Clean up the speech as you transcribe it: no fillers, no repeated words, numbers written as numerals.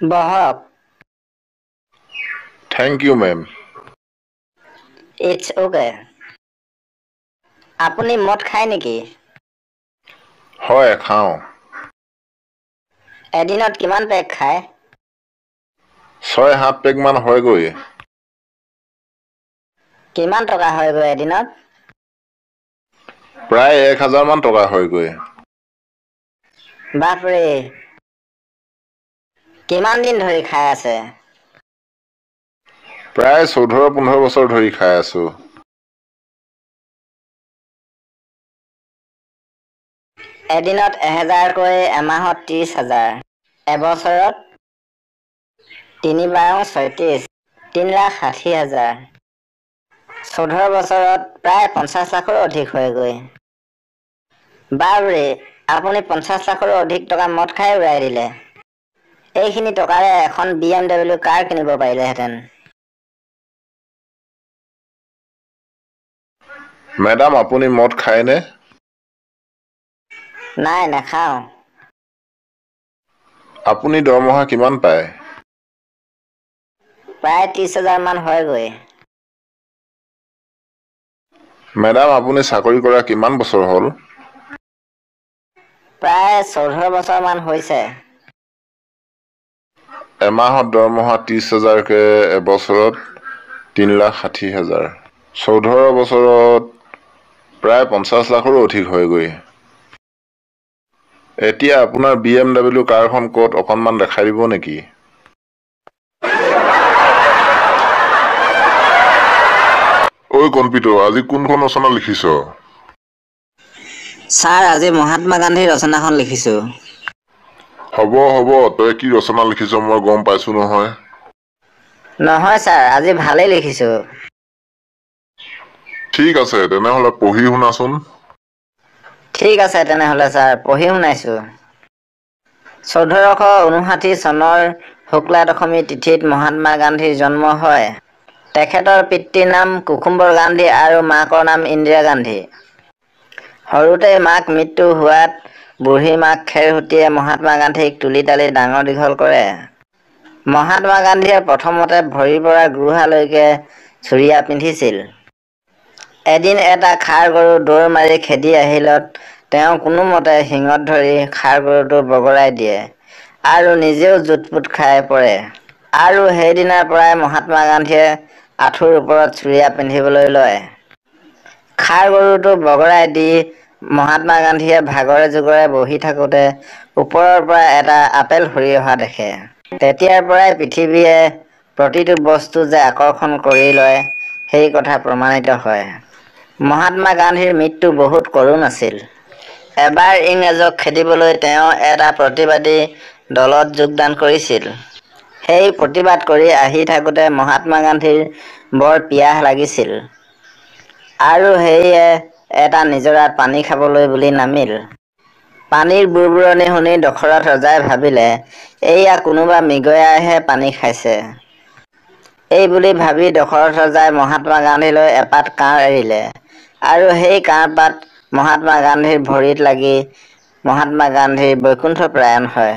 বহক। Thank you, ma'am. It's okay. আপুনি মদ খায় নেকি? হয়, খাওঁ। এদিনত কিমান পেক খায়? 6-7 পেক মান হয়গৈ। কিমান টকা হয়গৈ এদিনত? প্ৰায় 1000 মান টকা হয়গৈ। বাপৰে, কিমান দিন ধৰি খাই আছে? প্ৰায় 14-15 বছৰ ধৰি খাই আছো। এদিনত 1000কৈ, এমাহত 30,000, এবছৰত 3×32, 3,60,000। 14 বছৰত প্ৰায় 50 লাখৰো অধিক হয়গৈ। বাপৰে, আপুনি 50 লাখৰো অধিক টকা মদ খাই উৰাই দিলে। এইখিনি টকাৰে এখন BMW কাৰ কিনিব পাৰিলেহেঁতেন। মেডাম, আপুনি মদ খায়নে? নাই, নাখাওঁ। আপুনি দৰমহা কিমান পায়? প্ৰায় 30,000 মান হয়গৈ। মেডাম, আপুনি চাকৰি কৰা কিমান বছৰ হ'ল? প্ৰায় 14 বছৰ মান হৈছে। এমাহত দৰমহা 30,000কে, এবছৰত 3,60,000। 14 বছৰত প্ৰায় 50 লাখৰো অধিক হয়গৈ। এতিয়া আপোনাৰ BMW কাৰখন ক'ত, অকণমান দেখাই দিব নেকি? ঐ কল্পিত, আজি কোনখন ৰচনা লিখিছ? ছাৰ, আজি মহাত্মা গান্ধীৰ ৰচনাখন লিখিছোঁ। হ'ব, তই কি ৰচনা লিখিছ মই গম পাইছো নহয়। নহয় ছাৰ, আজি ভালেই লিখিছোঁ। ঠিক আছে, তেনেহ'লে পঢ়ি শুনাচোন। ঠিক আছে তেনেহ'লে ছাৰ, পঢ়ি শুনাইছোঁ। 1459 চনৰ শুক্লা দশমী তিথিত মহাত্মা গান্ধীৰ জন্ম হয়। তেখেতৰ পিতৃৰ নাম কুসুম্বৰ গান্ধী আৰু মাকৰ নাম ইন্দিৰা গান্ধী। সৰুতে মাক মৃত্যু হোৱাত বুঢ়ী মাক খেৰসুতীয়ে মহাত্মা গান্ধীক তুলি তালি ডাঙৰ দীঘল কৰে। মহাত্মা গান্ধীয়ে প্ৰথমতে ভৰিৰ পৰা গোৰোহালৈকে চুৰিয়া পিন্ধিছিল। এদিন এটা ষাঁড় গৰু দৌৰ মাৰি খেদি আহিলত তেওঁ কোনোমতে শিঙত ধৰি ষাঁড় গৰুটো বগৰাই দিয়ে আৰু নিজেও জুত-পুত খাই পৰে। আৰু সেইদিনাৰ পৰাই মহাত্মা গান্ধীয়ে আঁঠুৰ ওপৰত চুৰিয়া পিন্ধিবলৈ লয়। ষাঁড় গৰুটো বগৰাই দি মহাত্মা গান্ধীয়ে ভাগৰে জুগৰে বহি থাকোঁতে ওপৰৰ পৰা এটা আপেল সৰি অহা দেখে। তেতিয়াৰ পৰাই পৃথিৱীয়ে প্ৰতিটো বস্তু যে আকৰ্ষণ কৰি লয়, সেই কথা প্ৰমাণিত হয়। মহাত্মা গান্ধীৰ মৃত্যু বহুত কৰুণ আছিল। এবাৰ ইংৰাজক খেদিবলৈ তেওঁ এটা প্ৰতিবাদী দলত যোগদান কৰিছিল। সেই প্ৰতিবাদ কৰি আহি থাকোঁতে মহাত্মা গান্ধীৰ বৰ পিয়াহ লাগিছিল আৰু সেয়ে এটা নিজৰাত পানী খাবলৈ বুলি নামিল। পানীৰ বুৰবুৰণি শুনি দশৰথ ৰজাই ভাবিলে, এইয়া কোনোবা মৃগয়াইহে পানী খাইছে। এই বুলি ভাবি দশৰথ ৰজাই মহাত্মা গান্ধীলৈ এপাত কাঁড় এৰিলে আৰু সেই কাঁড়পাত মহাত্মা গান্ধীৰ ভৰিত লাগি মহাত্মা গান্ধী বৈকুণ্ঠ প্ৰয়াণ হয়।